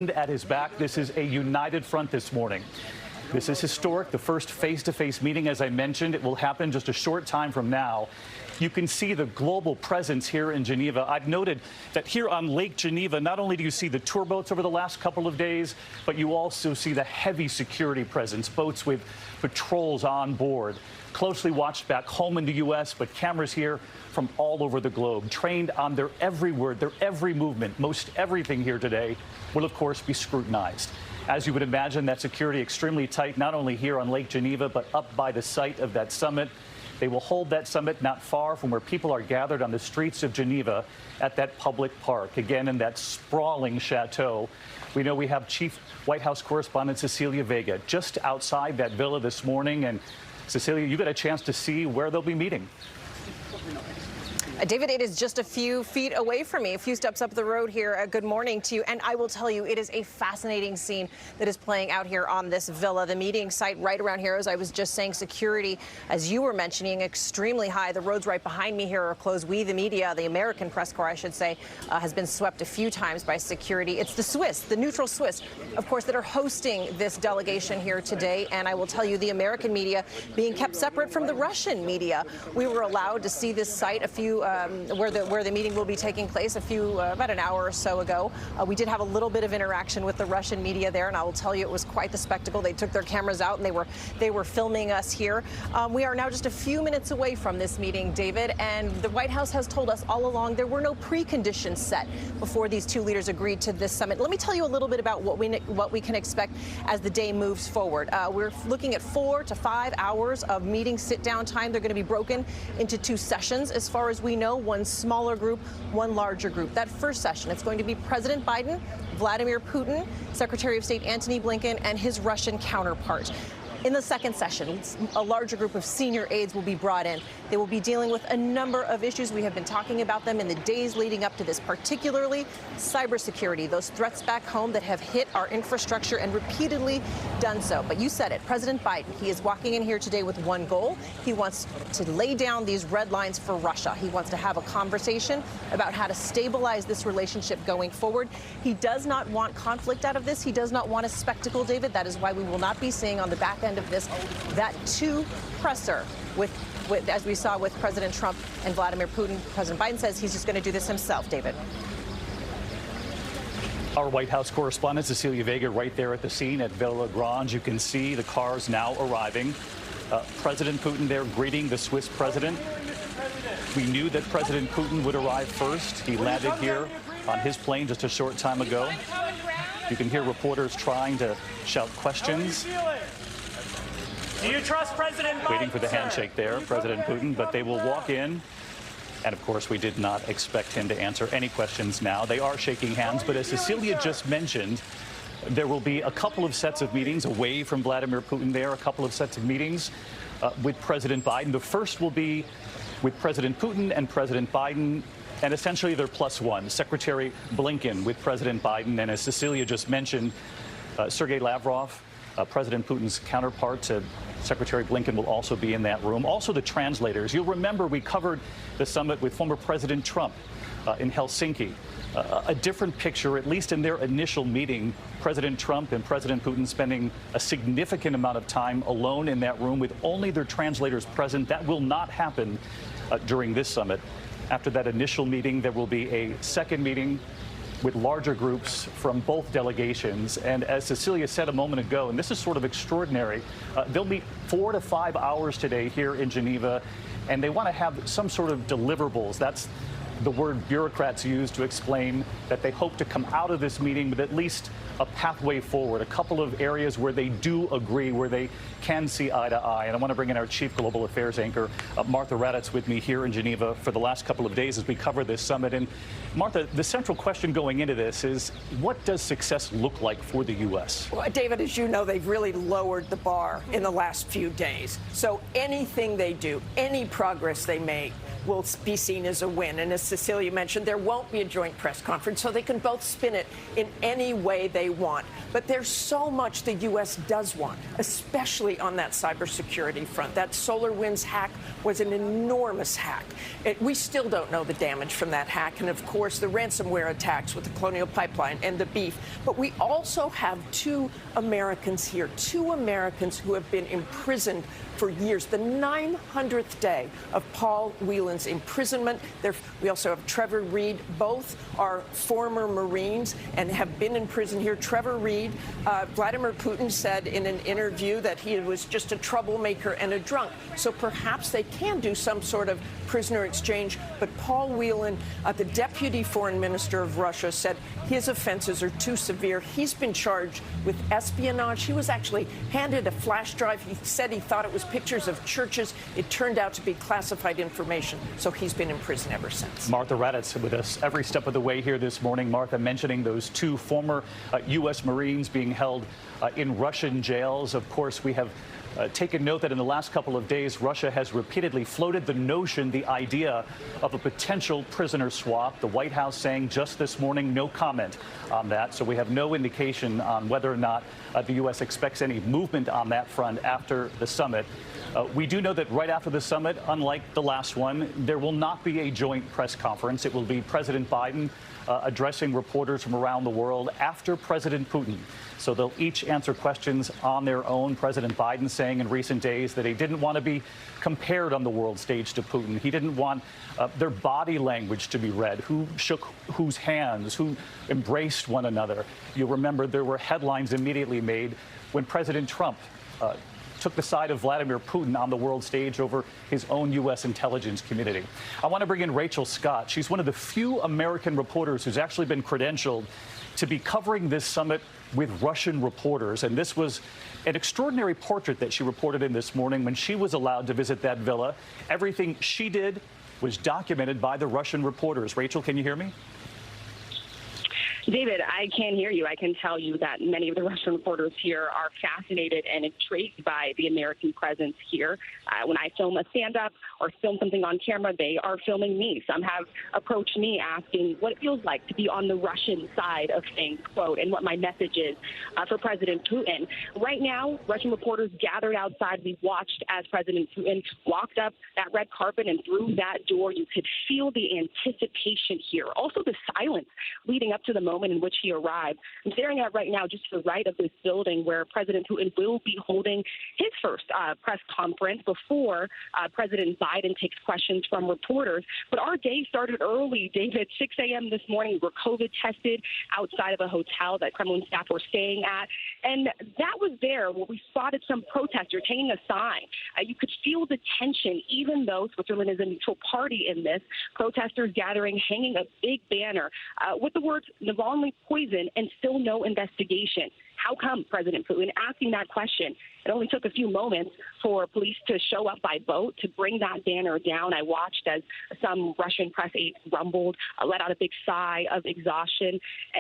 At his back, this is a united front this morning. This is historic, the first face-to-face meeting, as I mentioned. It will happen just a short time from now. You can see the global presence here in Geneva. I've noted that here on Lake Geneva, not only do you see the tour boats over the last couple of days, but you also see the heavy security presence, boats with patrols on board. Closely watched back home in the U.S., but cameras here from all over the globe, trained on their every word, their every movement. Most everything here today will, of course, be scrutinized. As you would imagine, that security extremely tight, not only here on Lake Geneva, but up by the site of that summit. They will hold that summit not far from where people are gathered on the streets of Geneva at that public park, again in that sprawling chateau. We know we have Chief White House correspondent Cecilia Vega just outside that villa this morning. And Cecilia, you got a chance to see where they'll be meeting. David, it is just a few feet away from me, a few steps up the road here. Good morning to you. And I will tell you, it is a fascinating scene that is playing out here on this villa. The meeting site right around here, as I was just saying, security, as you were mentioning, extremely high. The roads right behind me here are closed. We, the media, the American press corps, I should say, has been swept a few times by security. It's the Swiss, the neutral Swiss, of course, that are hosting this delegation here today. And I will tell you, the American media being kept separate from the Russian media. We were allowed to see this site a few where the meeting will be taking place about an hour or so ago. We did have a little bit of interaction with the Russian media there, and I will tell you it was quite the spectacle. They took their cameras out and they were filming us here. We are now just a few minutes away from this meeting, David, and the White House has told us all along there were no preconditions set before these two leaders agreed to this summit. Let me tell you a little bit about what we can expect as the day moves forward. We're looking at 4 to 5 hours of meeting sit-down time. They're going to be broken into 2 sessions, as far as we know, one smaller group, one larger group. That first session, it's going to be President Biden, Vladimir Putin, Secretary of State Antony Blinken, and his Russian counterpart. In the second session, a larger group of senior aides will be brought in. They will be dealing with a number of issues. We have been talking about them in the days leading up to this, particularly cybersecurity, those threats back home that have hit our infrastructure and repeatedly done so. But you said it, President Biden, he is walking in here today with one goal. He wants to lay down these red lines for Russia. He wants to have a conversation about how to stabilize this relationship going forward. He does not want conflict out of this. He does not want a spectacle, David. That is why we will not be seeing on the back end of this that two-presser with as we saw with President Trump and Vladimir Putin. President Biden says he's just going to do this himself, David. Our White House correspondent Cecilia Vega right there at the scene at Villa Grange. You can see the cars now arriving. President Putin there greeting the Swiss president. We knew that President Putin would arrive first. He landed here on his plane just a short time ago. You can hear reporters trying to shout questions. Do you trust President Biden? Waiting for the handshake there, President Putin, but they will walk in. And of course, we did not expect him to answer any questions now. They are shaking hands, but as Cecilia just mentioned, there will be a couple of sets of meetings away from Vladimir Putin there, a couple of sets of meetings with President Biden. The first will be with President Putin and President Biden, and essentially they're plus one. Secretary Blinken with President Biden, and as Cecilia just mentioned, Sergei Lavrov, President Putin's counterpart, Secretary Blinken, will also be in that room. Also the translators. You'll remember we covered the summit with former President Trump in Helsinki. A different picture, at least in their initial meeting, President Trump and President Putin spending a significant amount of time alone in that room with only their translators present. That will not happen during this summit. After that initial meeting, there will be a second meeting with larger groups from both delegations. And as Cecilia said a moment ago, and this is sort of extraordinary, they'll meet 4 to 5 hours today here in Geneva, and they want to have some sort of deliverables. That's the word bureaucrats use to explain that they hope to come out of this meeting with at least a pathway forward, a couple of areas where they do agree, where they can see eye to eye. And I want to bring in our chief global affairs anchor, Martha Raddatz, with me here in Geneva for the last couple of days as we cover this summit. And Martha, the central question going into this is, what does success look like for the U.S.? Well, David, as you know, they've really lowered the bar in the last few days. So anything they do, any progress they make, will be seen as a win. And as Cecilia mentioned, there won't be a joint press conference, so they can both spin it in any way they want. But there's so much the U.S. does want, especially on that cybersecurity front. That SolarWinds hack was an enormous hack. We still don't know the damage from that hack. And, of course, the ransomware attacks with the Colonial Pipeline and the beef. But we also have two Americans here, two Americans who have been imprisoned for years. The 900th day of Paul Whelan's imprisonment. We also have Trevor Reed. Both are former Marines and have been in prison here. Trevor Reed, Vladimir Putin said in an interview that he was just a troublemaker and a drunk. So perhaps they can do some sort of prisoner exchange. But Paul Whelan, the deputy foreign minister of Russia, said his offenses are too severe. He's been charged with espionage. He was actually handed a flash drive. He said he thought it was pictures of churches. It turned out to be classified information. So he's been in prison ever since. Martha Raddatz with us every step of the way here this morning. Martha, mentioning those two former U.S. Marines being held in Russian jails. Of course, we have taken note that in the last couple of days, Russia has repeatedly floated the notion, the idea of a potential prisoner swap. The White House saying just this morning, no comment on that. So we have no indication on whether or not the U.S. expects any movement on that front after the summit. We do know that right after the summit, unlike the last one, there will not be a joint press conference. It will be President Biden addressing reporters from around the world after President Putin. So they'll each answer questions on their own. President Biden saying in recent days that he didn't want to be compared on the world stage to Putin. He didn't want their body language to be read, who shook whose hands, who embraced one another. You'll remember there were headlines immediately made when President Trump took the side of Vladimir Putin on the world stage over his own U.S. intelligence community. I want to bring in Rachel Scott. She's one of the few American reporters who's actually been credentialed to be covering this summit with Russian reporters. And this was an extraordinary portrait that she reported in this morning when she was allowed to visit that villa. Everything she did was documented by the Russian reporters. Rachel, can you hear me? David, I can hear you. I can tell you that many of the Russian reporters here are fascinated and intrigued by the American presence here. When I film a stand-up or film something on camera, they are filming me. Some have approached me asking what it feels like to be on the Russian side of things, quote, and what my message is for President Putin. Right now, Russian reporters gathered outside. We watched as President Putin walked up that red carpet, and through that door, you could feel the anticipation here. Also, the silence leading up to the moment in which he arrived. I'm staring at right now just to the right of this building where President Putin will be holding his first press conference before President Biden takes questions from reporters. But our day started early, David. 6 a.m. this morning, we were COVID tested outside of a hotel that Kremlin staff were staying at. And that was there where we spotted some protesters taking a sign. You could feel the tension, even though Switzerland is a neutral party in this. Protesters gathering, hanging a big banner with the words Navalny poison and still no investigation. How come, President Putin? Asking that question. It only took a few moments for police to show up by boat to bring that banner down. I watched as some Russian press aides rumbled, let out a big sigh of exhaustion.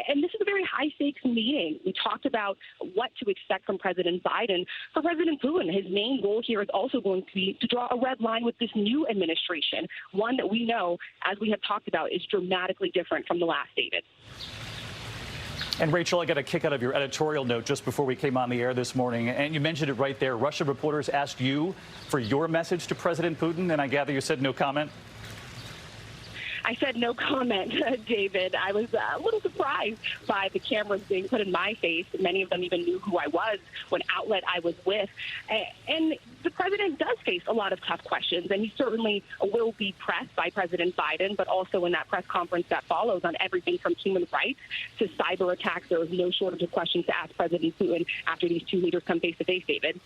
And this is a very high-stakes meeting. We talked about what to expect from President Biden. For President Putin, his main goal here is also going to be to draw a red line with this new administration, one that we know, as we have talked about, is dramatically different from the last, David. And Rachel, I got a kick out of your editorial note just before we came on the air this morning, and you mentioned it right there. Russian reporters asked you for your message to President Putin, and I gather you said no comment? I said no comment, David. I was a little surprised by the cameras being put in my face. Many of them even knew who I was, what outlet I was with. And the president does face a lot of tough questions, and he certainly will be pressed by President Biden, but also in that press conference that follows on everything from human rights to cyber attacks. There was no shortage of questions to ask President Putin after these two leaders come face-to-face, David.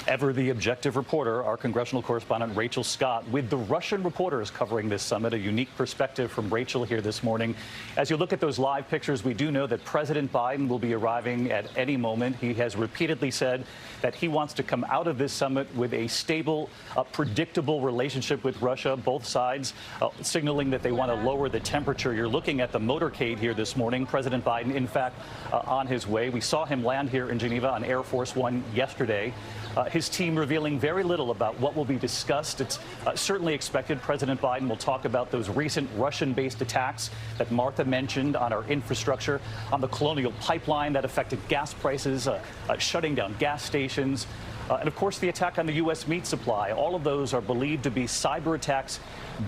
Ever the objective reporter, our congressional correspondent Rachel Scott with the Russian reporters covering this summit. A unique perspective from Rachel here this morning. As you look at those live pictures, we do know that President Biden will be arriving at any moment. He has repeatedly said that he wants to come out of this summit with a stable, predictable relationship with Russia, both sides signaling that they want to lower the temperature. You're looking at the motorcade here this morning. President Biden, in fact, on his way. We saw him land here in Geneva on Air Force One yesterday. His his team revealing very little about what will be discussed. It's certainly expected President Biden will talk about those recent Russian-based attacks that Martha mentioned on our infrastructure, on the Colonial Pipeline that affected gas prices, shutting down gas stations, and of course the attack on the U.S. meat supply. All of those are believed to be cyber attacks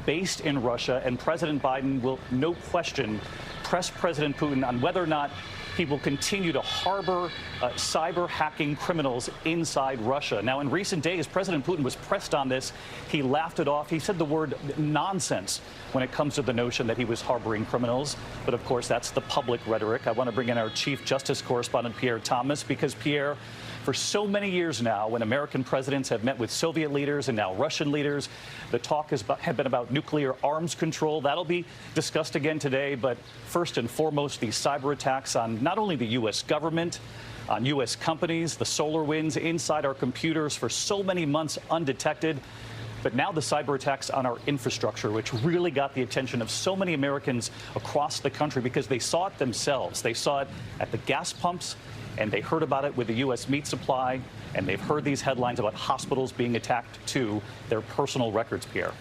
based in Russia, and President Biden will, no question, press President Putin on whether or not he will continue to harbor cyber hacking criminals inside Russia. Now, in recent days, President Putin was pressed on this. He laughed it off. He said the word nonsense when it comes to the notion that he was harboring criminals. But of course, that's the public rhetoric. I want to bring in our Chief Justice Correspondent, Pierre Thomas, because Pierre, for so many years now, when American presidents have met with Soviet leaders and now Russian leaders, the talk has been about nuclear arms control. That'll be discussed again today. But first and foremost, these cyber attacks on not only the U.S. government, on U.S. companies, the solar winds inside our computers for so many months undetected. But now the cyber attacks on our infrastructure, which really got the attention of so many Americans across the country because they saw it themselves. They saw it at the gas pumps, and they heard about it with the U.S. meat supply, and they've heard these headlines about hospitals being attacked too. Their personal records, Pierre.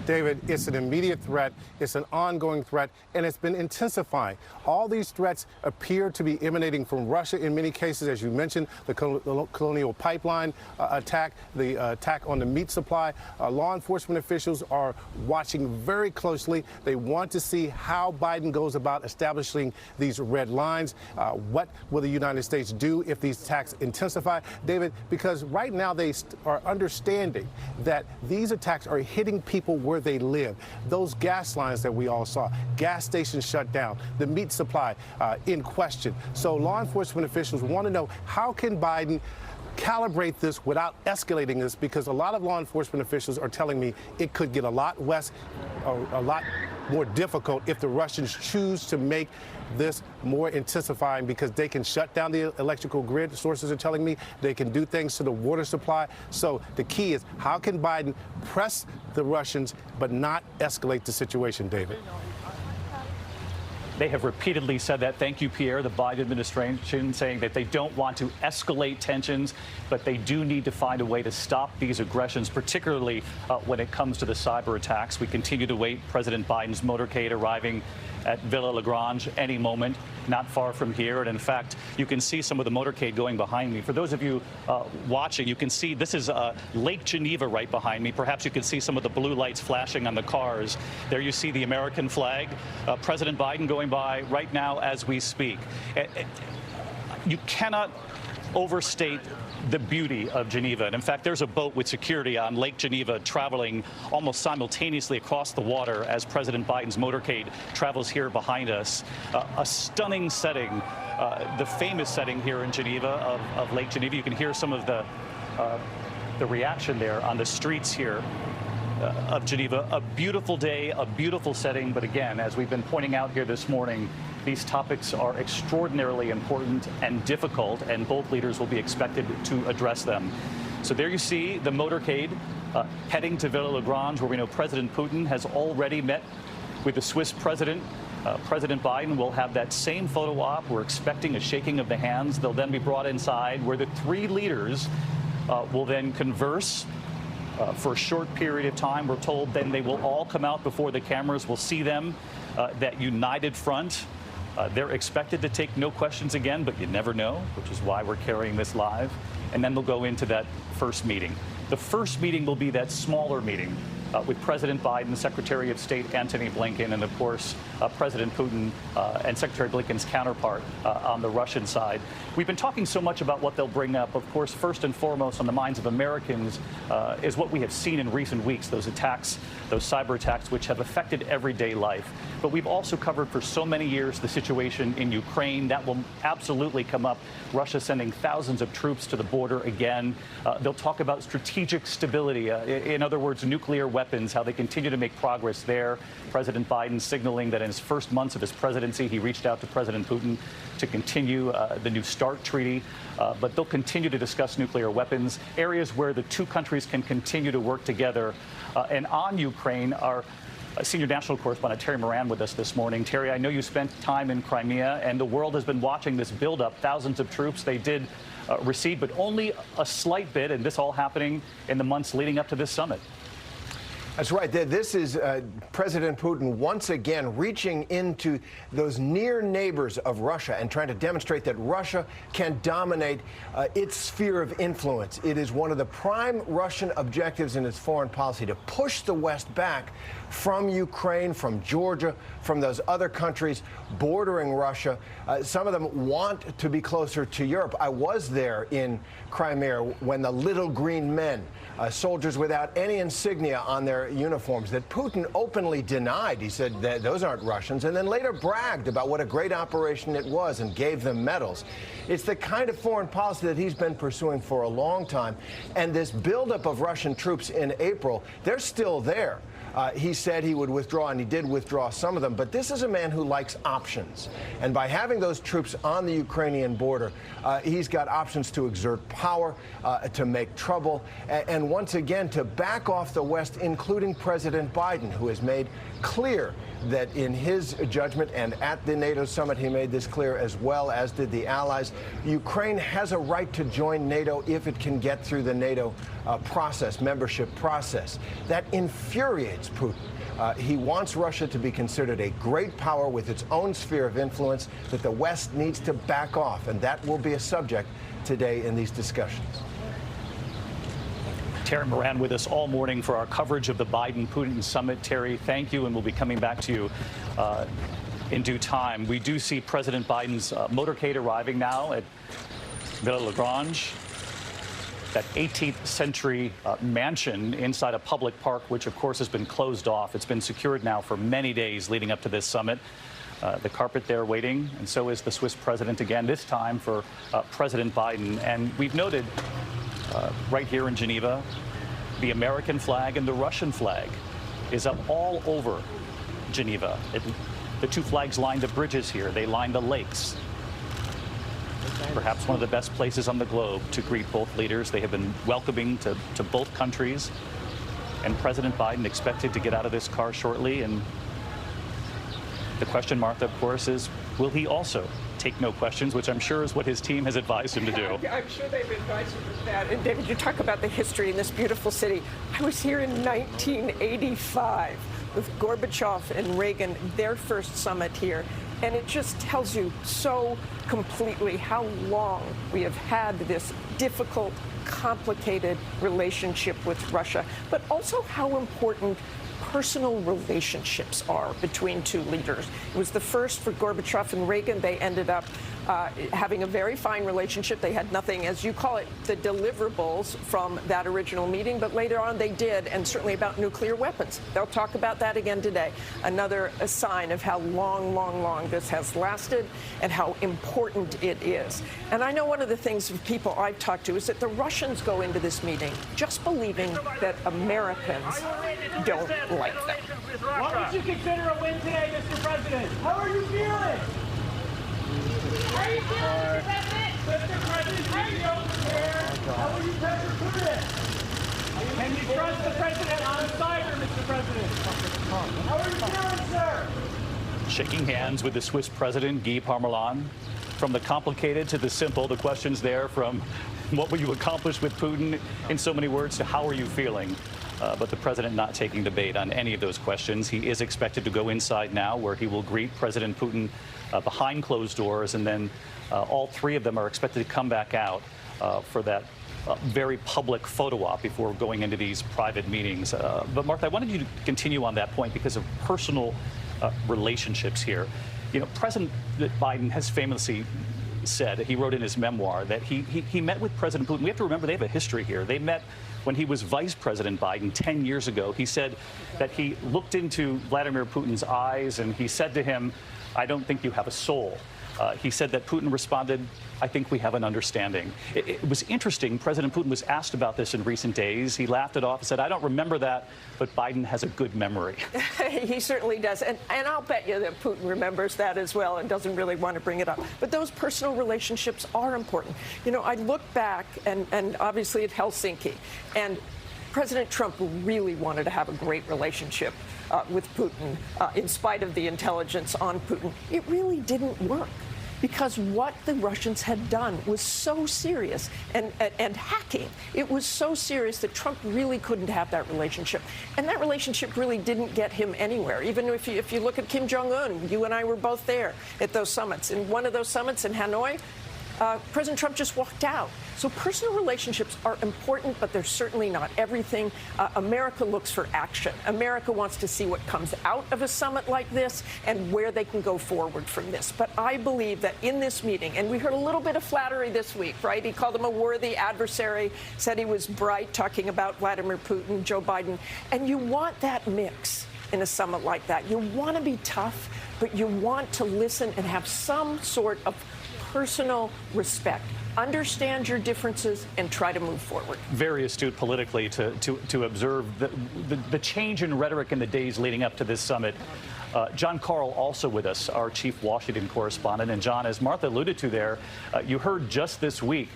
David, it's an immediate threat, it's an ongoing threat, and it's been intensifying. All these threats appear to be emanating from Russia in many cases, as you mentioned, the Colonial Pipeline attack, the attack on the meat supply. Law enforcement officials are watching very closely. They want to see how Biden goes about establishing these red lines. What will the United States do if these attacks intensify? David, because right now they are understanding that these attacks are hitting people where they live. Those gas lines that we all saw, gas stations shut down, the meat supply in question. So law enforcement officials want to know, how can Biden calibrate this without escalating this? Because a lot of law enforcement officials are telling me it could get a lot worse, a lot more difficult if the Russians choose to make this more intensifying, because they can shut down the electrical grid. Sources are telling me they can do things to the water supply. So the key is, how can Biden press the Russians but not escalate the situation, David? They have repeatedly said that. Thank you, Pierre. The Biden administration saying that they don't want to escalate tensions, but they do need to find a way to stop these aggressions, particularly when it comes to the cyber attacks. We continue to wait. President Biden's motorcade arriving at Villa Lagrange any moment, not far from here. And in fact, you can see some of the motorcade going behind me. For those of you watching, you can see this is Lake Geneva right behind me. Perhaps you can see some of the blue lights flashing on the cars. There you see the American flag. President Biden going by right now as we speak. You cannot overstate the beauty of Geneva. And in fact, there's a boat with security on Lake Geneva traveling almost simultaneously across the water as President Biden's motorcade travels here behind us. A stunning setting, the famous setting here in Geneva of Lake Geneva. You can hear some of the reaction there on the streets here of Geneva. A beautiful day, a beautiful setting. But again, as we've been pointing out here this morning, these topics are extraordinarily important and difficult, and both leaders will be expected to address them. So there you see the motorcade heading to Villa Lagrange, where we know President Putin has already met with the Swiss president. President Biden will have that same photo op. We're expecting a shaking of the hands. They'll then be brought inside, where the three leaders will then converse for a short period of time. We're told then they will all come out before the cameras. We'll see them, that united front. They're expected to take no questions again, but you never know, which is why we're carrying this live. And then they'll go into that first meeting. The first meeting will be that smaller meeting with President Biden, Secretary of State Antony Blinken, and of course, President Putin and Secretary Blinken's counterpart on the Russian side. We've been talking so much about what they'll bring up. Of course, first and foremost on the minds of Americans is what we have seen in recent weeks, those attacks, those cyber attacks, which have affected everyday life. But we've also covered for so many years the situation in Ukraine. That will absolutely come up. Russia sending thousands of troops to the border again. They'll talk about strategic stability. In other words, nuclear weapons, how they continue to make progress there. President Biden signaling that in his first months of his presidency, he reached out to President Putin to continue the New START treaty. But they'll continue to discuss nuclear weapons, areas where the two countries can continue to work together. And on Ukraine are Senior national correspondent Terry Moran with us this morning. Terry, I know you spent time in Crimea, and the world has been watching this buildup. Thousands of troops they did recede, but only a slight bit, and this all happening in the months leading up to this summit. That's right. This is President Putin once again reaching into those near neighbors of Russia and trying to demonstrate that Russia can dominate its sphere of influence. It is one of the prime Russian objectives in its foreign policy to push the West back from Ukraine, from Georgia, from those other countries bordering Russia. Some of them want to be closer to Europe. I was there in Crimea when the little green men, soldiers without any insignia on their uniforms, that Putin openly denied. He said that those aren't Russians, and then later bragged about what a great operation it was and gave them medals. It's the kind of foreign policy that he's been pursuing for a long time. And this buildup of Russian troops in April, they're still there. He said he would withdraw, and he did withdraw some of them. But this is a man who likes options. And by having those troops on the Ukrainian border, he's got options to exert power, to make trouble, and once again to back off the West, including President Biden, who has made clear that in his judgment, and at the NATO summit he made this clear, as well as did the allies, Ukraine has a right to join NATO if it can get through the NATO membership process. That infuriates Putin. He wants Russia to be considered a great power with its own sphere of influence, that the West needs to back off, and that will be a subject today in these discussions. Terry Moran with us all morning for our coverage of the Biden-Putin summit. Terry, thank you, and we'll be coming back to you in due time. We do see President Biden's motorcade arriving now at Villa Lagrange, that 18th century mansion inside a public park, which of course has been closed off. It's been secured now for many days leading up to this summit. The carpet there waiting, and so is the Swiss president again, this time for President Biden. And we've noted right here in Geneva, the American flag and the Russian flag is up all over Geneva. The two flags line the bridges here. They line the lakes. Perhaps one of the best places on the globe to greet both leaders. They have been welcoming to both countries. And President Biden expected to get out of this car shortly. And the question, Martha, of course, is will he also take no questions, which I'm sure is what his team has advised him to do. I'm sure they've advised him with that. And David, you talk about the history in this beautiful city. I was here in 1985 with Gorbachev and Reagan, their first summit here. And it just tells you so completely how long we have had this difficult, complicated relationship with Russia, but also how important personal relationships are between two leaders. It was the first for Gorbachev and Reagan. They ended up having a very fine relationship. They had nothing, as you call it, the deliverables from that original meeting, but later on they did, and certainly about nuclear weapons. They'll talk about that again today. Another sign of how long this has lasted and how important it is. And I know one of the things of people I've talked to is that the Russians go into this meeting just believing that Americans don't like them. What would you consider a win today, Mr. President? How are you feeling? How are you feeling, Mr. President? How are you How will you pressure Putin? Can you trust the president on his side, Mr. President? How are you feeling, sir? Shaking hands with the Swiss president, Guy Parmelin. From the complicated to the simple, the questions there from what will you accomplish with Putin in so many words to how are you feeling? But the president not taking the bait on any of those questions. He is expected to go inside now, where he will greet President Putin behind closed doors, and then all three of them are expected to come back out for that very public photo op before going into these private meetings. But Martha, I wanted you to continue on that point because of personal relationships here. You know, President Biden has famously said, he wrote in his memoir, that he met with President Putin. We have to remember they have a history here. They met when he was Vice President Biden 10 years ago. He said that he looked into Vladimir Putin's eyes and he said to him, "I don't think you have a soul." He said that Putin responded, "I think we have an understanding." It was interesting. President Putin was asked about this in recent days. He laughed it off and said, "I don't remember that, but Biden has a good memory." He certainly does. And I'll bet you that Putin remembers that as well and doesn't really want to bring it up. But those personal relationships are important. You know, I look back and obviously at Helsinki, and President Trump really wanted to have a great relationship with Putin, in spite of the intelligence on Putin. It really didn't work, because what the Russians had done was so serious, and hacking, it was so serious that Trump really couldn't have that relationship. And that relationship really didn't get him anywhere. Even if you look at Kim Jong-un, you and I were both there at those summits. In one of those summits in Hanoi, President Trump just walked out. So personal relationships are important, but they're certainly not everything. America looks for action. America wants to see what comes out of a summit like this and where they can go forward from this. But I believe that in this meeting, and we heard a little bit of flattery this week, right? He called him a worthy adversary, said he was bright, talking about Vladimir Putin, Joe Biden. And you want that mix in a summit like that. You want to be tough, but you want to listen and have some sort of personal respect. Understand your differences and try to move forward. Very astute politically to observe the change in rhetoric in the days leading up to this summit. John Carl also with us, our chief Washington correspondent. And John, as Martha alluded to there, you heard just this week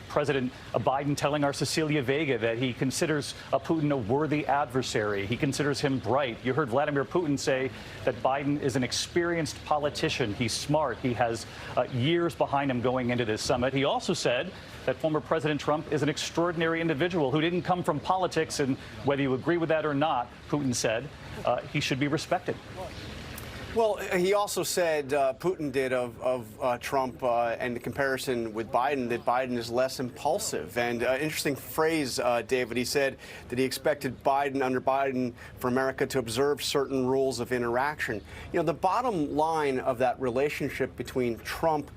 President Biden telling our Cecilia Vega that he considers Putin a worthy adversary. He considers him bright. You heard Vladimir Putin say that Biden is an experienced politician. He's smart. He has years behind him going into this summit. He also said that former President Trump is an extraordinary individual who didn't come from politics, and whether you agree with that or not, Putin said, he should be respected. Well, he also said, Putin did of Trump and the comparison with Biden, that Biden is less impulsive. And interesting phrase, David, he said that he expected under Biden for America to observe certain rules of interaction. You know, the bottom line of that relationship between Trump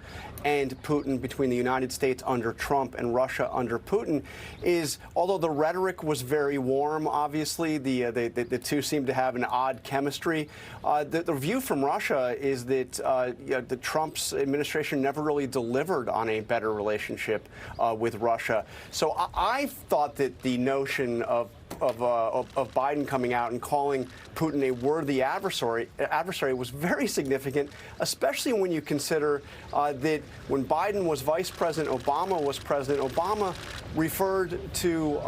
and Putin, between the United States under Trump and Russia under Putin, is, although the rhetoric was very warm, obviously, the two seem to have an odd chemistry. The view from Russia is that the Trump's administration never really delivered on a better relationship with Russia. So I thought that the notion of Biden coming out and calling Putin a worthy adversary was very significant, especially when you consider that when Biden was vice president, Obama was president. Obama referred to,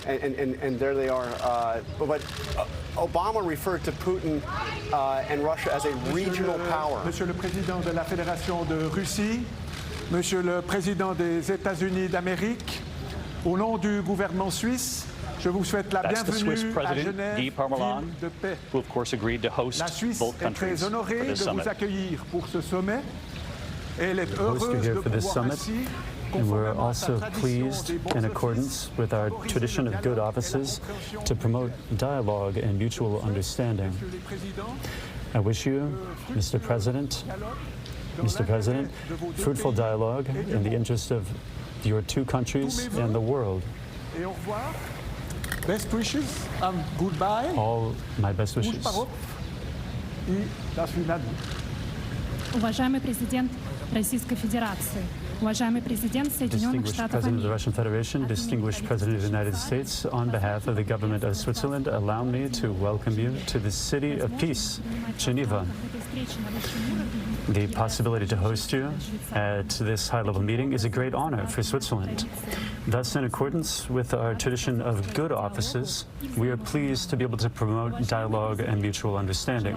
and there they are, but Obama referred to Putin and Russia as a regional power. Monsieur le Président de la Fédération de Russie, Monsieur le Président des États-Unis d'Amérique, au nom du gouvernement suisse, je vous souhaite la That's the Swiss bienvenue à President, Genève, Guy Parmelin, ville de paix. who of course agreed to host La Suisse both est countries très for honorée this de summit. vous accueillir pour ce sommet. Elle est host you heureuse here de for this pouvoir summit, ainsi, and we're conformément à sa also tradition pleased, des bons in offices, accordance with our tradition of good offices, to promote dialogue and mutual understanding. Monsieur le Président, I wish you, Mr. President, fruitful dialogue in the interest of your two countries and the world. et au revoir. Best wishes and goodbye. All my best wishes. И до свидания. Уважаемый президент Российской Федерации, уважаемый президент Соединенных Distinguished Штатов President of the Америки. Russian Federation, distinguished President of the United States, on behalf of the government of Switzerland, allow me to welcome you to the city of peace, Geneva. The possibility to host you at this high-level meeting is a great honor for Switzerland. Thus, in accordance with our tradition of good offices, we are pleased to be able to promote dialogue and mutual understanding.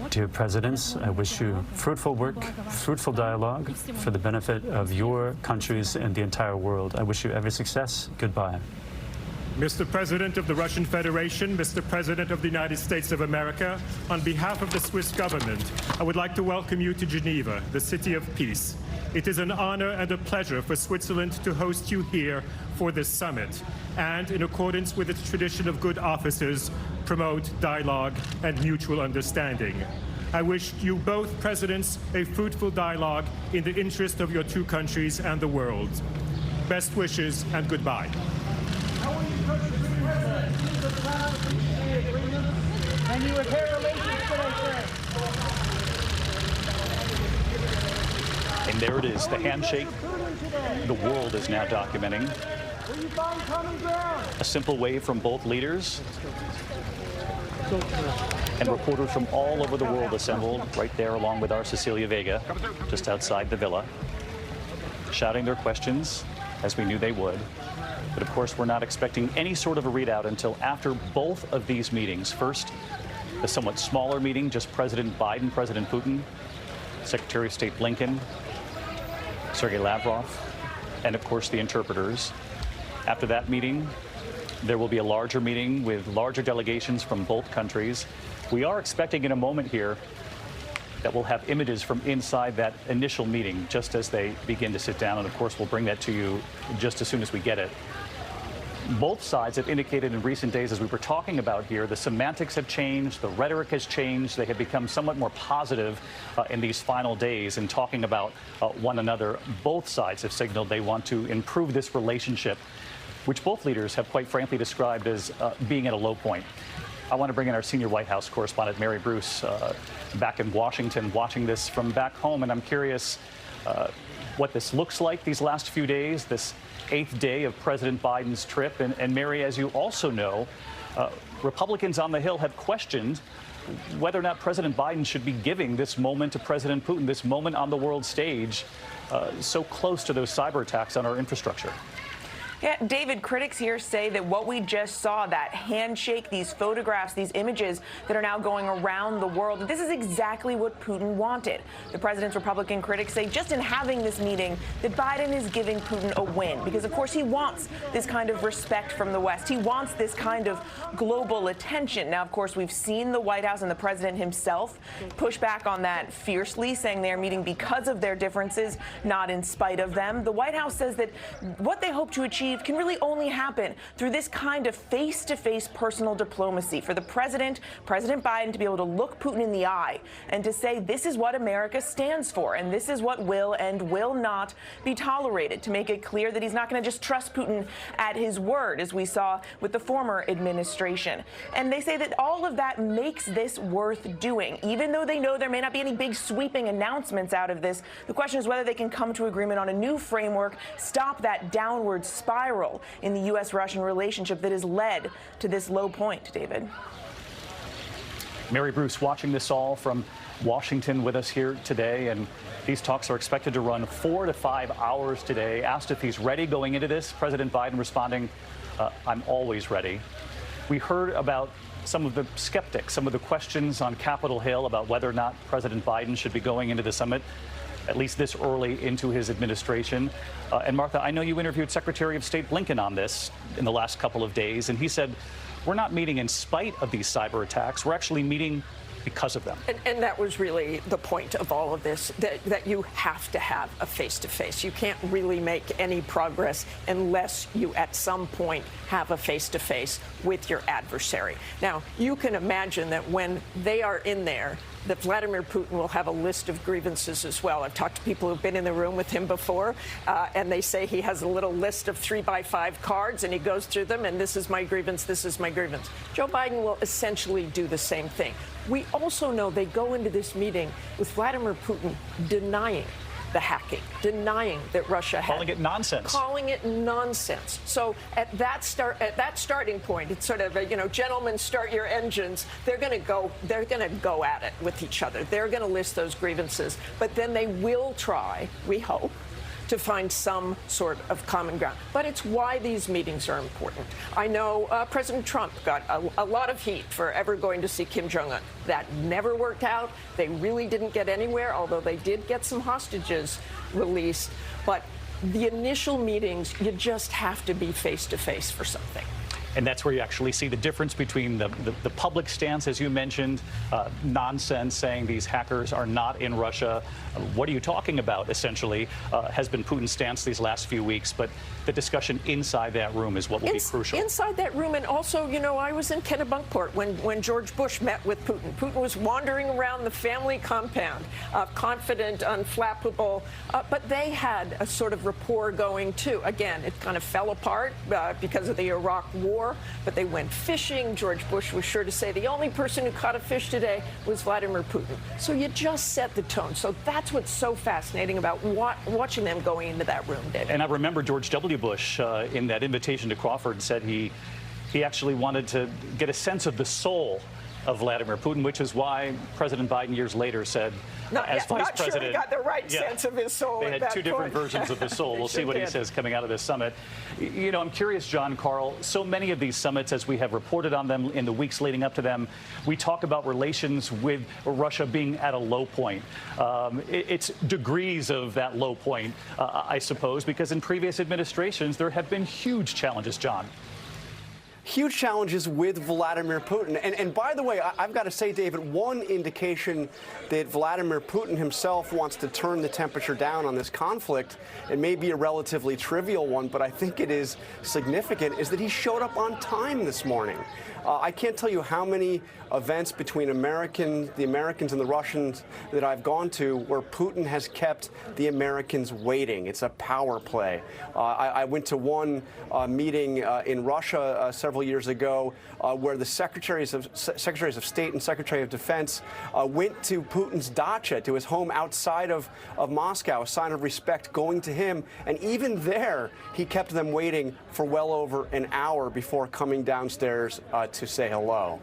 Dear Presidents, I wish you fruitful work, fruitful dialogue for the benefit of your countries and the entire world. I wish you every success. Goodbye. Mr. President of the Russian Federation, Mr. President of the United States of America, on behalf of the Swiss government, I would like to welcome you to Geneva, the city of peace. It is an honor and a pleasure for Switzerland to host you here for this summit, and in accordance with its tradition of good offices, promote dialogue and mutual understanding. I wish you both presidents a fruitful dialogue in the interest of your two countries and the world. Best wishes and goodbye. And you repair relations today, sir. And there it is, the handshake the world is now documenting. Will you find common ground? A simple wave from both leaders. And reporters from all over the world assembled right there along with our Cecilia Vega, just outside the villa, shouting their questions as we knew they would. But of course, we're not expecting any sort of a readout until after both of these meetings. First, a somewhat smaller meeting, just President Biden, President Putin, Secretary of State Blinken, Sergei Lavrov, and of course the interpreters. After that meeting, there will be a larger meeting with larger delegations from both countries. We are expecting in a moment here that we'll have images from inside that initial meeting just as they begin to sit down. And of course, we'll bring that to you just as soon as we get it. Both sides have indicated in recent days, as we were talking about here, the semantics have changed, the rhetoric has changed. They have become somewhat more positive in these final days in talking about one another. Both sides have signaled they want to improve this relationship, which both leaders have quite frankly described as being at a low point. I want to bring in our senior White House correspondent, Mary Bruce, back in Washington, watching this from back home. And I'm curious what this looks like these last few days, this 8th day of President Biden's trip. And Mary, as you also know, Republicans on the Hill have questioned whether or not President Biden should be giving this moment to President Putin, this moment on the world stage, so close to those cyber attacks on our infrastructure. Yeah, David, critics here say that what we just saw, that handshake, these photographs, these images that are now going around the world, this is exactly what Putin wanted. The president's Republican critics say just in having this meeting that Biden is giving Putin a win because, of course, he wants this kind of respect from the West. He wants this kind of global attention. Now, of course, we've seen the White House and the president himself push back on that fiercely, saying they are meeting because of their differences, not in spite of them. The White House says that what they hope to achieve can really only happen through this kind of face-to-face personal diplomacy for the President Biden, to be able to look Putin in the eye and to say this is what America stands for and this is what will and will not be tolerated, to make it clear that he's not going to just trust Putin at his word, as we saw with the former administration. And they say that all of that makes this worth doing, even though they know there may not be any big sweeping announcements out of this. The question is whether they can come to agreement on a new framework, stop that downward spiral in the U.S.-Russian relationship that has led to this low point, David. Mary Bruce watching this all from Washington with us here today, and these talks are expected to run 4 to 5 hours today. Asked if he's ready going into this, President Biden responding, I'm always ready. We heard about some of the skeptics, some of the questions on Capitol Hill about whether or not President Biden should be going into the summit, at least this early into his administration. And Martha, I know you interviewed Secretary of State Blinken on this in the last couple of days, and he said, we're not meeting in spite of these cyber attacks. We're actually meeting because of them. And that was really the point of all of this, that you have to have a face-to-face. You can't really make any progress unless you at some point have a face-to-face with your adversary. Now, you can imagine that when they are in there, that Vladimir Putin will have a list of grievances as well. I've talked to people who've been in the room with him before, and they say he has a little list of 3x5 cards, and he goes through them, and this is my grievance, this is my grievance. Joe Biden will essentially do the same thing. We also know they go into this meeting with Vladimir Putin denying the hacking, denying that Russia had. Calling it nonsense. Calling it nonsense. So at that starting point, it's sort of a, gentlemen, start your engines. They're going to go at it with each other. They're going to list those grievances, but then they will try, we hope, to find some sort of common ground. But it's why these meetings are important. I know President Trump got a lot of heat for ever going to see Kim Jong-un. That never worked out. They really didn't get anywhere, although they did get some hostages released. But the initial meetings, you just have to be face-to-face for something. And that's where you actually see the difference between the public stance, as you mentioned, nonsense, saying these hackers are not in Russia. What are you talking about, essentially, has been Putin's stance these last few weeks. But the discussion inside that room is what will be crucial. Inside that room, and also, I was in Kennebunkport when George Bush met with Putin. Putin was wandering around the family compound, confident, unflappable, but they had a sort of rapport going, too. Again, it kind of fell apart because of the Iraq War. But they went fishing. George Bush was sure to say the only person who caught a fish today was Vladimir Putin. So you just set the tone. So that's what's so fascinating about watching them going into that room, David. And I remember George W. Bush in that invitation to Crawford said he actually wanted to get a sense of the soul of Vladimir Putin, which is why President Biden years later said, as vice not president, sure he got the right sense of his soul. They at had that two different point. versions of the soul. We'll see what he says coming out of this summit. You know, I'm curious, John, Carl, so many of these summits, as we have reported on them in the weeks leading up to them, we talk about relations with Russia being at a low point. It's degrees of that low point, I suppose, because in previous administrations, there have been huge challenges, John. Huge challenges with Vladimir Putin. And by the way, I've got to say, David, one indication that Vladimir Putin himself wants to turn the temperature down on this conflict, it may be a relatively trivial one, but I think it is significant, is that he showed up on time this morning. I can't tell you how many events between the Americans and the Russians that I've gone to where Putin has kept the Americans waiting. It's a power play. I went to one meeting in Russia several years ago where the secretaries of State and Secretary of Defense went to Putin's dacha, to his home outside of Moscow, a sign of respect going to him. And even there, he kept them waiting for well over an hour before coming downstairs to say hello.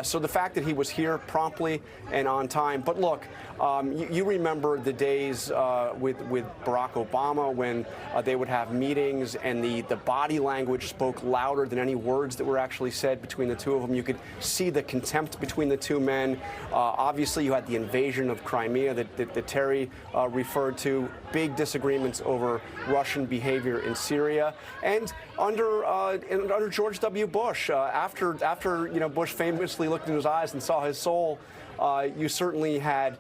So the fact that he was here promptly and on time. But look, you remember the days with Barack Obama when they would have meetings and the body language spoke louder than any words that were actually said between the two of them. You could see the contempt between the two men. Obviously, you had the invasion of Crimea that Terry referred to, big disagreements over Russian behavior in Syria. And under George W. Bush, after Bush famously looked in his eyes and saw his soul, you certainly had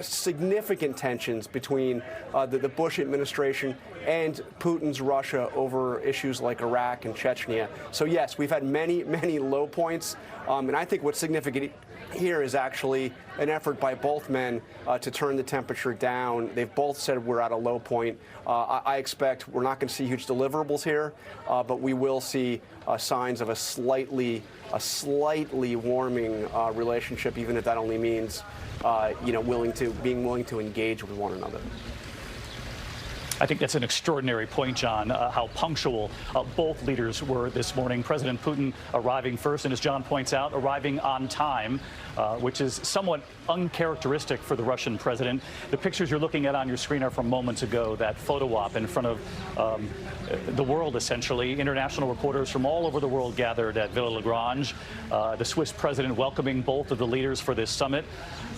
significant tensions between the Bush administration and Putin's Russia over issues like Iraq and Chechnya. So yes, we've had many, many low points, and I think what's significant here is actually an effort by both men to turn the temperature down. They've both said we're at a low point. I expect we're not going to see huge deliverables here, but we will see signs of a slightly warming relationship, even if that only means being willing to engage with one another. I think that's an extraordinary point, John, how punctual both leaders were this morning. President Putin arriving first, and as John points out, arriving on time, which is somewhat uncharacteristic for the Russian president. The pictures you're looking at on your screen are from moments ago, that photo op in front of the world, essentially. International reporters from all over the world gathered at Villa Lagrange. The Swiss president welcoming both of the leaders for this summit.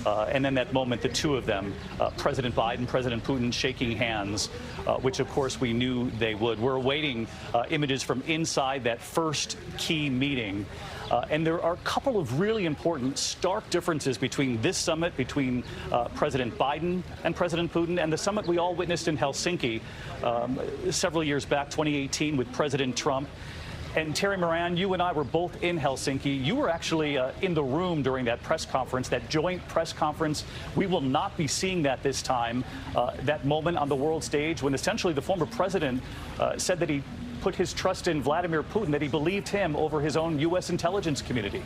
And then that moment, the two of them, President Biden, President Putin, shaking hands, which, of course, we knew they would. We're awaiting images from inside that first key meeting. And there are a couple of really important, stark differences between this summit, between President Biden and President Putin, and the summit we all witnessed in Helsinki several years back, 2018, with President Trump. And Terry Moran, you and I were both in Helsinki. You were actually in the room during that press conference, that joint press conference. We will not be seeing that this time, that moment on the world stage when essentially the former president said that he put his trust in Vladimir Putin, that he believed him over his own U.S. intelligence community.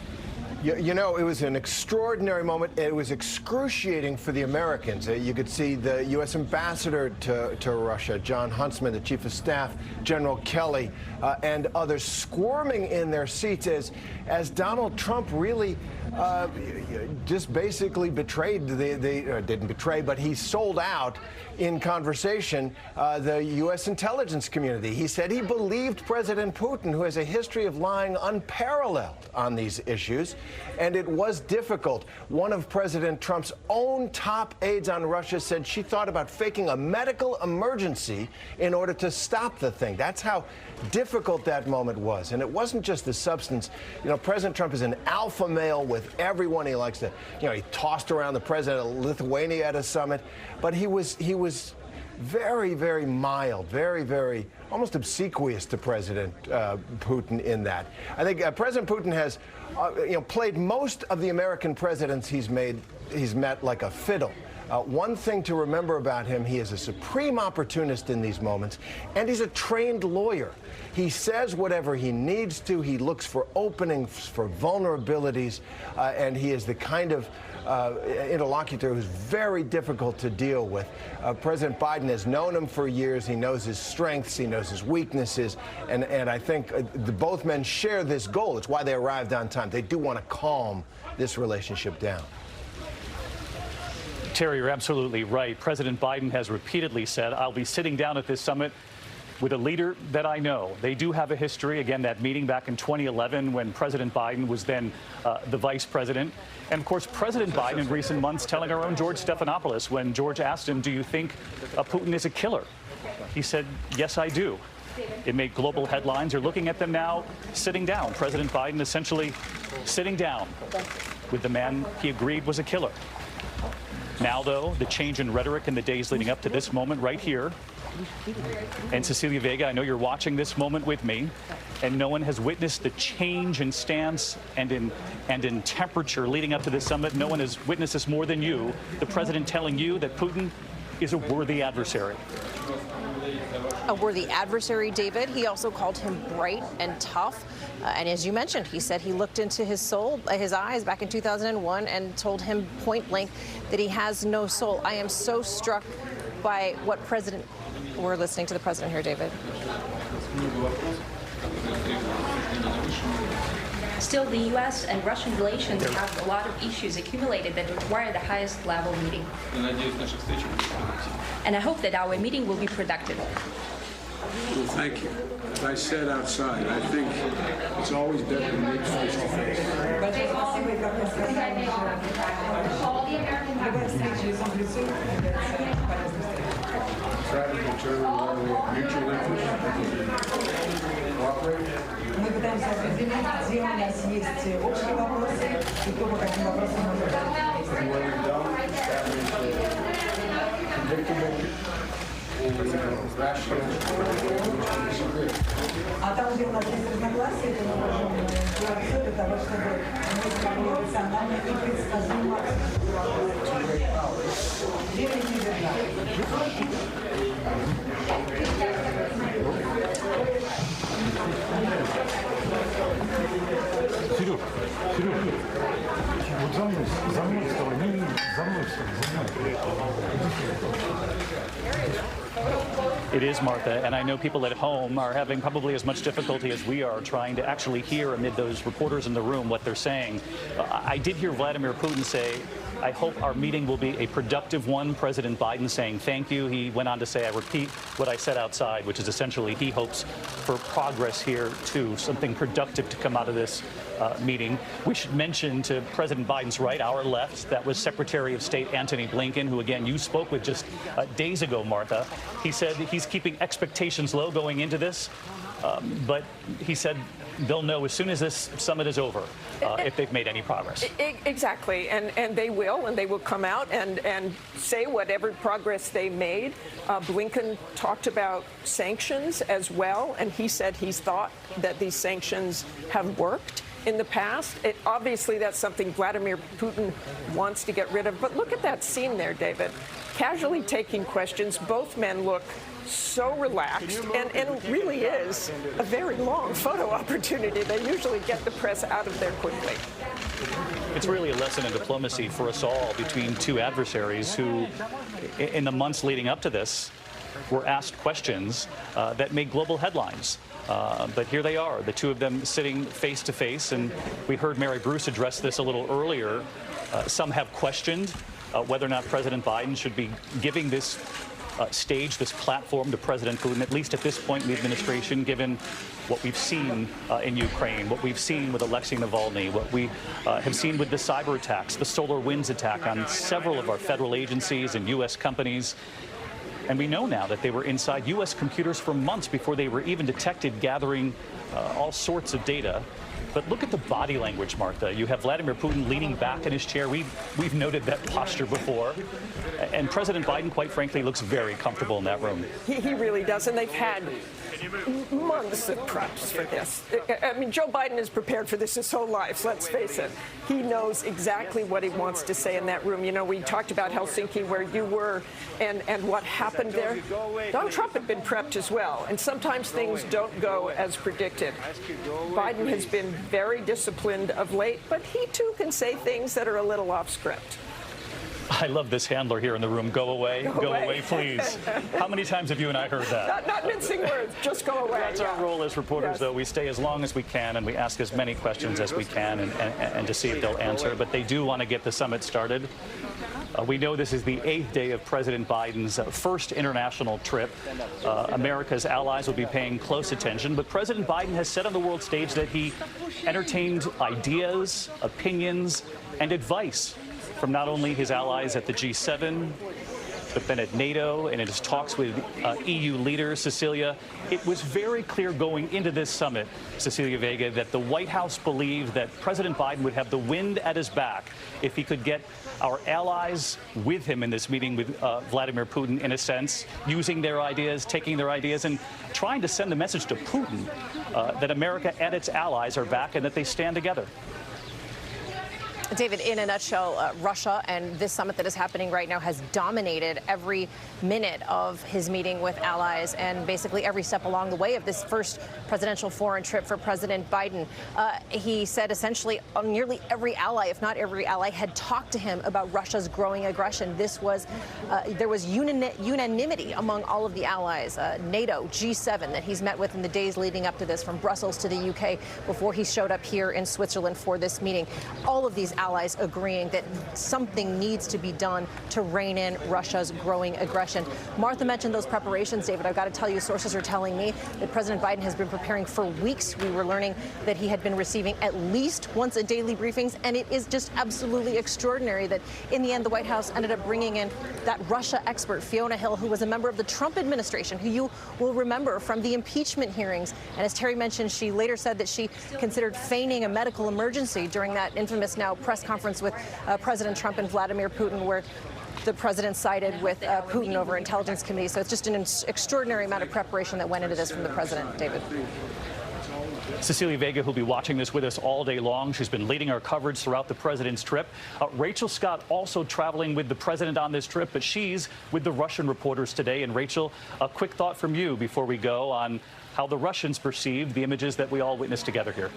You know, it was an extraordinary moment. It was excruciating for the Americans. You could see the U.S. ambassador to Russia, John Huntsman, the chief of staff, General Kelly, and others squirming in their seats as Donald Trump really just basically betrayed didn't betray, but he sold out in conversation the U.S. intelligence community. He said he believed President Putin, who has a history of lying unparalleled on these issues, and it was difficult. One of President Trump's own top aides on Russia said she thought about faking a medical emergency in order to stop the thing. That's how difficult that moment was. And it wasn't just the substance. You know, President Trump is an alpha male with everyone. He likes to, he tossed around the president of Lithuania at a summit, but he was very, very mild, very, very almost obsequious to President Putin in that. I think President Putin has, played most of the American presidents he's met like a fiddle. One thing to remember about him, he is a supreme opportunist in these moments, and he's a trained lawyer. He says whatever he needs to. He looks for openings, for vulnerabilities, and he is the kind of interlocutor who's very difficult to deal with. President Biden has known him for years. He knows his strengths. He knows his weaknesses. And I think both men share this goal. It's why they arrived on time. They do want to calm this relationship down. Terry, you're absolutely right. President Biden has repeatedly said, I'll be sitting down at this summit with a leader that I know. They do have a history. Again, that meeting back in 2011 when President Biden was then the vice president. And of course, President Biden in recent months telling our own George Stephanopoulos, when George asked him, do you think Putin is a killer? He said, yes, I do. It made global headlines. You're looking at them now sitting down. President Biden essentially sitting down with the man he agreed was a killer. Now, though, the change in rhetoric in the days leading up to this moment right here. And Cecilia Vega, I know you're watching this moment with me, and no one has witnessed the change in stance and in temperature leading up to this summit. No one has witnessed this more than you. The president telling you that Putin is a worthy adversary. A worthy adversary, David. He also called him bright and tough. And as you mentioned, he said he looked into his soul, his eyes back in 2001 and told him point blank that he has no soul. I am so struck by what President... We're listening to the president here, David. Still, the U.S. and Russian relations have a lot of issues accumulated that require the highest level meeting. And I hope that our meeting will be productive. Well, thank you. As I said outside, I think it's always better to meet face to face. Try to determine where we have mutual interest. Cooperate. Мы пытаемся определить, где у нас есть общие вопросы и то, по каким вопросам мы А там, где у нас есть разногласия, то мы можем делать все для того, чтобы мы смогли рационально и предсказуемо верить и держать. Сереж, вот за мной вставай, за мной вставай. It is, Martha, and I know people at home are having probably as much difficulty as we are trying to actually hear amid those reporters in the room what they're saying. I did hear Vladimir Putin say, I hope our meeting will be a productive one. President Biden saying thank you. He went on to say, I repeat what I said outside, which is essentially he hopes for progress here, too, something productive to come out of this meeting. We should mention to President Biden's right, our left, that was Secretary of State Antony Blinken, who, again, you spoke with just days ago, Martha. He said he's keeping expectations low going into this, but he said they'll know as soon as this summit is over if they've made any progress. Exactly, and they will come out and say whatever progress they made. Blinken talked about sanctions as well, and he said he's thought that these sanctions have worked in the past. Obviously, that's something Vladimir Putin wants to get rid of. But look at that scene there, David. Casually taking questions. Both men look so relaxed, and it really is a very long photo opportunity. They usually get the press out of there quickly. It's really a lesson in diplomacy for us all between two adversaries who, in the months leading up to this, were asked questions that made global headlines. But here they are, the two of them sitting face to face. And we heard Mary Bruce address this a little earlier. Some have questioned whether or not President Biden should be giving this stage, this platform to President Putin, at least at this point in the administration, given what we've seen in Ukraine, what we've seen with Alexei Navalny, what we have seen with the cyber attacks, the SolarWinds attack on several of our federal agencies and U.S. companies. And we know now that they were inside U.S. computers for months before they were even detected gathering all sorts of data. But look at the body language, Martha. You have Vladimir Putin leaning back in his chair. We've noted that posture before. And President Biden, quite frankly, looks very comfortable in that room. He really does. And they've had months of preps for this. I mean, Joe Biden is prepared for this his whole life, let's face it. He knows exactly what he wants to say in that room. You know, we talked about Helsinki, where you were, and what happened there. Donald Trump had been prepped as well, and sometimes things don't go as predicted. Biden has been been very disciplined of late, but he too can say things that are a little off script. I love this handler here in the room. Go away, go away, please. How many times have you and I heard that? Not mincing words, just go away. That's our role as reporters, Yes. though. We stay as long as we can, and we ask as many questions as we can and to see if they'll answer. But they do want to get the summit started. We know this is the 8th day of President Biden's first international trip. America's allies will be paying close attention, but President Biden has said on the world stage that he entertained ideas, opinions, and advice from not only his allies at the G7, but then at NATO and in his talks with EU leaders. Cecilia, it was very clear going into this summit, Cecilia Vega, that the White House believed that President Biden would have the wind at his back if he could get our allies with him in this meeting with Vladimir Putin, in a sense, using their ideas, taking their ideas, and trying to send the message to Putin that America and its allies are back and that they stand together. David, in a nutshell, Russia and this summit that is happening right now has dominated every minute of his meeting with allies and basically every step along the way of this first presidential foreign trip for President Biden. He said essentially nearly every ally, if not every ally, had talked to him about Russia's growing aggression. There was unanimity among all of the allies, NATO, G7, that he's met with in the days leading up to this, from Brussels to the UK, before he showed up here in Switzerland for this meeting. All of these allies agreeing that something needs to be done to rein in Russia's growing aggression. Martha mentioned those preparations, David. I've got to tell you, sources are telling me that President Biden has been preparing for weeks. We were learning that he had been receiving at least once a daily briefings, and it is just absolutely extraordinary that in the end the White House ended up bringing in that Russia expert, Fiona Hill, who was a member of the Trump administration, who you will remember from the impeachment hearings. And as Terry mentioned, she later said that she considered feigning a medical emergency during that infamous now press conference with President Trump and Vladimir Putin, where the president sided with Putin over intelligence committee. So it's just an extraordinary amount of preparation that went into this from the president, David. Cecilia Vega, who'll be watching this with us all day long. She's been leading our coverage throughout the president's trip. Rachel Scott also traveling with the president on this trip, but she's with the Russian reporters today. And Rachel, a quick thought from you before we go on how the Russians perceived the images that we all witnessed together here.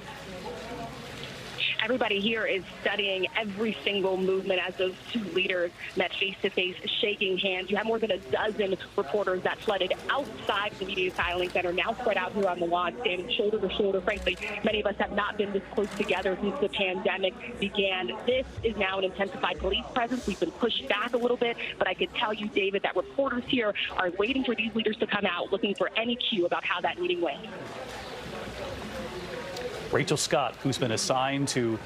Everybody here is studying every single movement as those two leaders met face-to-face, shaking hands. You have more than a dozen reporters that flooded outside the media styling center, now spread out here on the lawn, standing shoulder to shoulder. Frankly, many of us have not been this close together since the pandemic began. This is now an intensified police presence. We've been pushed back a little bit, but I could tell you, David, that reporters here are waiting for these leaders to come out, looking for any cue about how that meeting went. Rachel Scott, who's been assigned to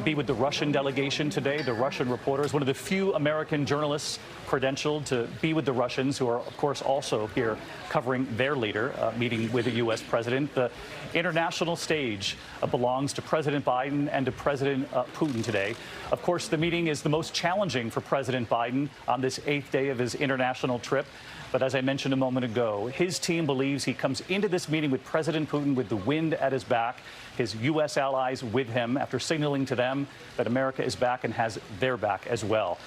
be with the Russian delegation today, the Russian reporters, one of the few American journalists credentialed to be with the Russians, who are, of course, also here covering their leader, meeting with the U.S. president. The international stage belongs to President Biden and to President Putin today. Of course, the meeting is the most challenging for President Biden on this 8th day of his international trip. But as I mentioned a moment ago, his team believes he comes into this meeting with President Putin with the wind at his back, his U.S. allies with him, after signaling to them that America is back and has their back as well.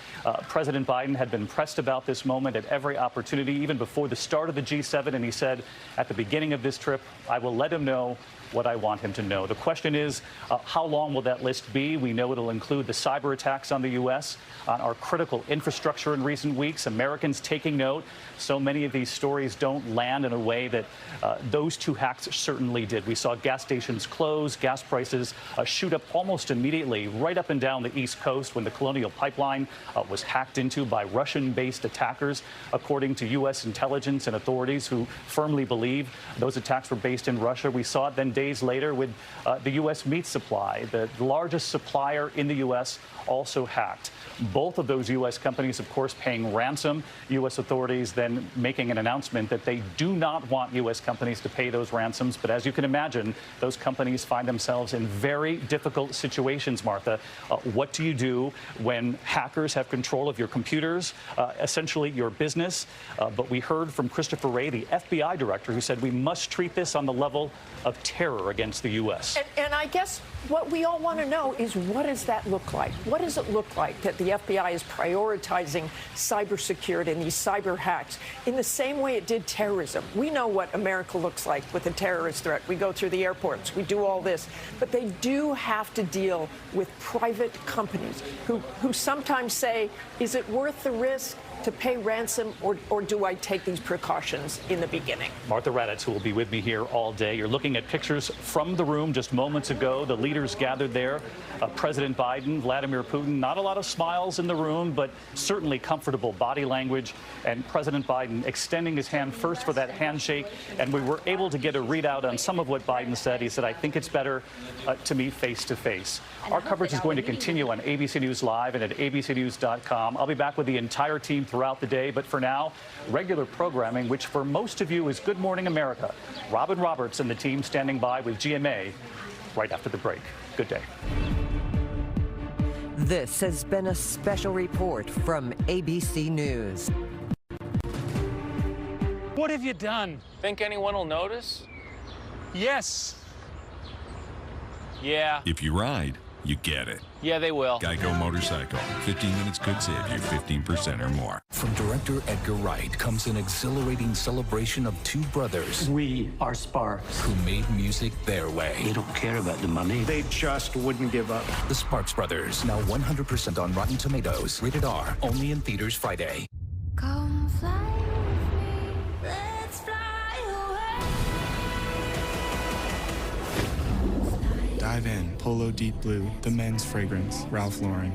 President Biden had been pressed about this moment at every opportunity, even before the start of the G7, and he said at the beginning of this trip, I will let him know what I want him to know. The question is, how long will that list be? We know it'll include the cyber attacks on the U.S., on our critical infrastructure in recent weeks, Americans taking note. So many of these stories don't land in a way that those two hacks certainly did. We saw gas stations close, gas prices shoot up almost immediately, right up and down the East Coast when the Colonial Pipeline was hacked into by Russian-based attackers, according to U.S. intelligence and authorities who firmly believe those attacks were based in Russia. We saw it then days later with the U.S. meat supply, the largest supplier in the U.S., also hacked. Both of those U.S. companies, of course, paying ransom. U.S. authorities then making an announcement that they do not want U.S. companies to pay those ransoms. But as you can imagine, those companies find themselves in very difficult situations, Martha. What do you do when hackers have control of your computers, essentially your business? But we heard from Christopher Wray, the FBI director, who said we must treat this on the level of terror against the U.S. And I guess what we all want to know is, what does that look like? What does it look like that the the FBI is prioritizing cybersecurity and these cyber hacks in the same way it did terrorism. We know what America looks like with a terrorist threat. We go through the airports, we do all this, but they do have to deal with private companies who sometimes say, is it worth the risk to pay ransom, or do I take these precautions in the beginning? Martha Raddatz, who will be with me here all day. You're looking at pictures from the room just moments ago. The leaders gathered there. President Biden, Vladimir Putin. Not a lot of smiles in the room, but certainly comfortable body language. And President Biden extending his hand first for that handshake. And we were able to get a readout on some of what Biden said. He said, I think it's better to meet face to face. Our coverage is going to continue on ABC News Live and at abcnews.com. I'll be back with the entire team throughout the day, but for now, regular programming, which for most of you is Good Morning America. Robin Roberts and the team standing by with GMA right after the break. Good day. This has been a special report from ABC News. What have you done? Think anyone will notice? Yes. Yeah. If you ride, you get it. Yeah, they will. Geico Motorcycle. 15 minutes could save you 15% or more. From director Edgar Wright comes an exhilarating celebration of two brothers. We are Sparks. Who made music their way. They don't care about the money. They just wouldn't give up. The Sparks Brothers, now 100% on Rotten Tomatoes. Rated R, only in theaters Friday. Come fly with me. Let's fly away. Dive in. Polo Deep Blue, the men's fragrance. Ralph Lauren.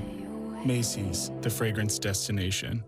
Macy's, the fragrance destination.